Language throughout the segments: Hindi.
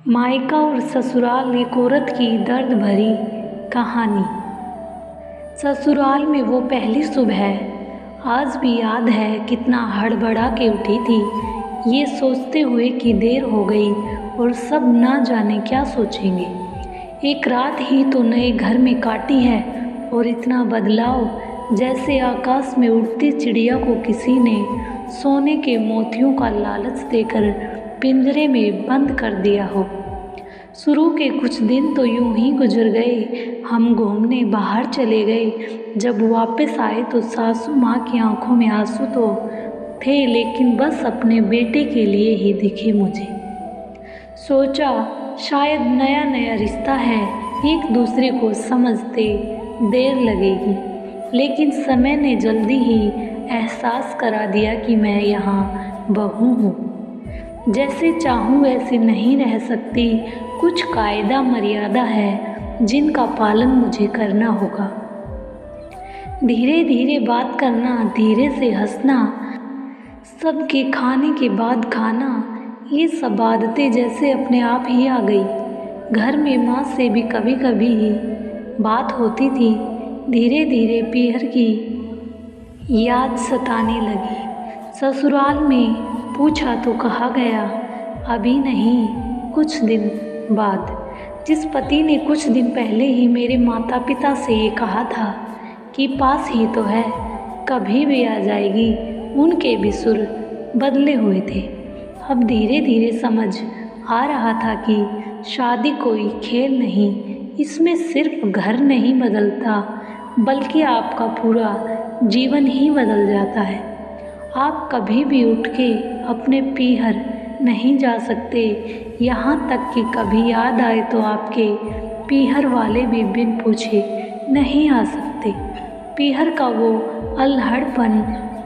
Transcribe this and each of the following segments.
मायका और ससुराल एक औरत की दर्द भरी कहानी। ससुराल में वो पहली सुबह आज भी याद है, कितना हड़बड़ा के उठी थी, ये सोचते हुए कि देर हो गई और सब ना जाने क्या सोचेंगे। एक रात ही तो नए घर में काटी है और इतना बदलाव, जैसे आकाश में उड़ती चिड़िया को किसी ने सोने के मोतियों का लालच देकर पिंजरे में बंद कर दिया हो। शुरू के कुछ दिन तो यूं ही गुजर गए। हम घूमने बाहर चले गए। जब वापस आए तो सासू माँ की आंखों में आंसू तो थे, लेकिन बस अपने बेटे के लिए ही दिखे मुझे। सोचा शायद नया नया रिश्ता है, एक दूसरे को समझते देर लगेगी, लेकिन समय ने जल्दी ही एहसास करा दिया कि मैं यहाँ बहू हूँ। जैसे चाहूँ वैसे नहीं रह सकती, कुछ कायदा मर्यादा है जिनका पालन मुझे करना होगा। धीरे धीरे बात करना, धीरे से हंसना, सबके खाने के बाद खाना, ये सब आदतें जैसे अपने आप ही आ गई। घर में माँ से भी कभी कभी ही बात होती थी। धीरे धीरे पीहर की याद सताने लगी। ससुराल में पूछा तो कहा गया अभी नहीं, कुछ दिन बाद। जिस पति ने कुछ दिन पहले ही मेरे माता पिता से ये कहा था कि पास ही तो है, कभी भी आ जाएगी, उनके भी सुर बदले हुए थे। अब धीरे धीरे समझ आ रहा था कि शादी कोई खेल नहीं, इसमें सिर्फ घर नहीं बदलता, बल्कि आपका पूरा जीवन ही बदल जाता है। आप कभी भी उठ के अपने पीहर नहीं जा सकते, यहाँ तक कि कभी याद आए तो आपके पीहर वाले भी बिन पूछे नहीं आ सकते। पीहर का वो अल्हड़पन,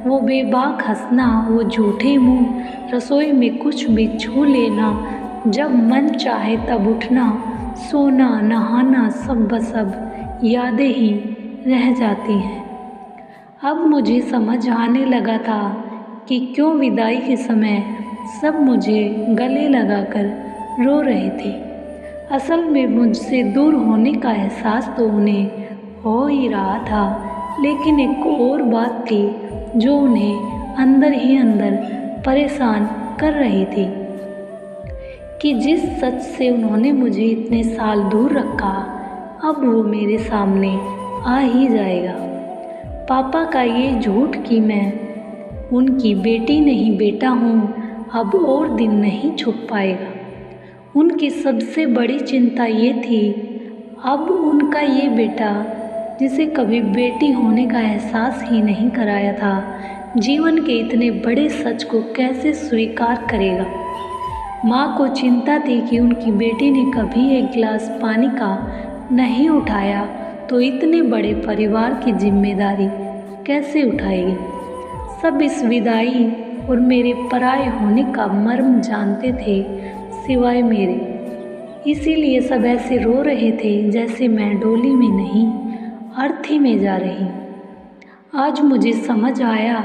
वो बेबाक हंसना, वो झूठे मुंह, रसोई में कुछ भी छू लेना, जब मन चाहे तब उठना, सोना नहाना, सब बसब यादें ही रह जाती हैं। अब मुझे समझ आने लगा था कि क्यों विदाई के समय सब मुझे गले लगाकर रो रहे थे। असल में मुझसे दूर होने का एहसास तो उन्हें हो ही रहा था, लेकिन एक और बात थी जो उन्हें अंदर ही अंदर परेशान कर रही थी कि जिस सच से उन्होंने मुझे इतने साल दूर रखा, अब वो मेरे सामने आ ही जाएगा। पापा का ये झूठ कि मैं उनकी बेटी नहीं बेटा हूँ, अब और दिन नहीं छुप पाएगा। उनकी सबसे बड़ी चिंता ये थी, अब उनका ये बेटा, जिसे कभी बेटी होने का एहसास ही नहीं कराया था, जीवन के इतने बड़े सच को कैसे स्वीकार करेगा। माँ को चिंता थी कि उनकी बेटी ने कभी एक गिलास पानी का नहीं उठाया तो इतने बड़े परिवार की जिम्मेदारी कैसे उठाएगी। सब इस विदाई और मेरे पराये होने का मर्म जानते थे सिवाय मेरे, इसीलिए सब ऐसे रो रहे थे जैसे मैं डोली में नहीं, अर्थी में जा रही। आज मुझे समझ आया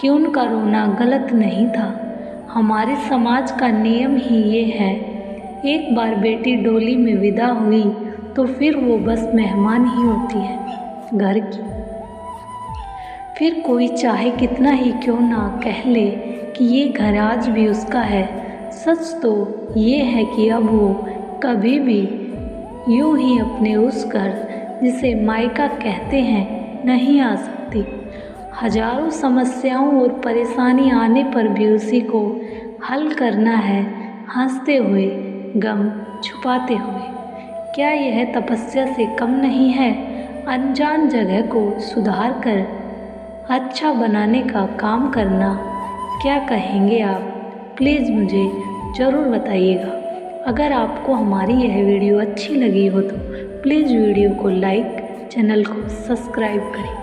कि उनका रोना गलत नहीं था। हमारे समाज का नियम ही ये है, एक बार बेटी डोली में विदा हुई तो फिर वो बस मेहमान ही होती है घर की। फिर कोई चाहे कितना ही क्यों ना कह ले कि ये घर आज भी उसका है, सच तो ये है कि अब वो कभी भी यूं ही अपने उस घर जिसे मायका कहते हैं नहीं आ सकती। हजारों समस्याओं और परेशानी आने पर भी उसी को हल करना है, हंसते हुए, गम छुपाते हुए। क्या यह तपस्या से कम नहीं है? अनजान जगह को सुधार कर अच्छा बनाने का काम करना। क्या कहेंगे आप? प्लीज़ मुझे ज़रूर बताइएगा। अगर आपको हमारी यह वीडियो अच्छी लगी हो तो प्लीज़ वीडियो को लाइक, चैनल को सब्सक्राइब करें।